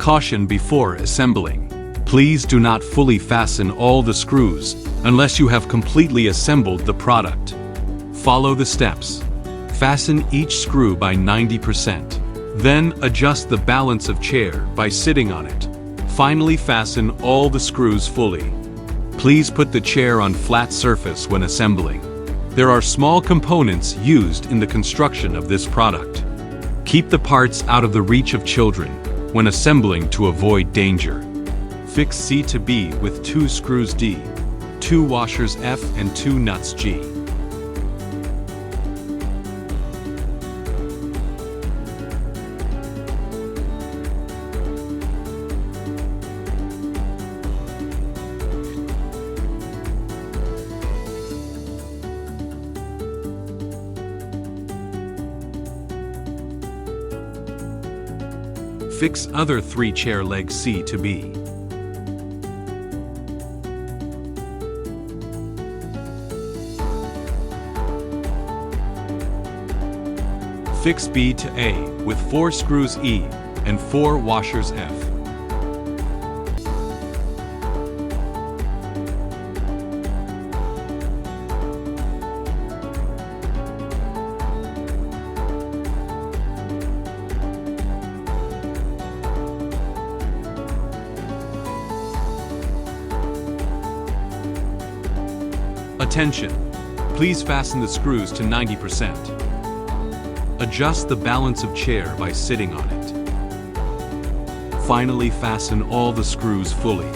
Caution before assembling. Please do not fully fasten all the screws unless you have completely assembled the product. Follow the steps. Fasten each screw by 90%. Then adjust the balance of chair by sitting on it. Finally, fasten all the screws fully. Please put the chair on flat surface when assembling. There are small components used in the construction of this product. Keep the parts out of the reach of children when assembling to avoid danger. Fix C to B with 2 screws D, 2 washers F and 2 nuts G. Fix other 3 chair legs C to B. Fix B to A with 4 screws E and 4 washers F. Attention! Please fasten the screws to 90%. Adjust the balance of chair by sitting on it. Finally, fasten all the screws fully.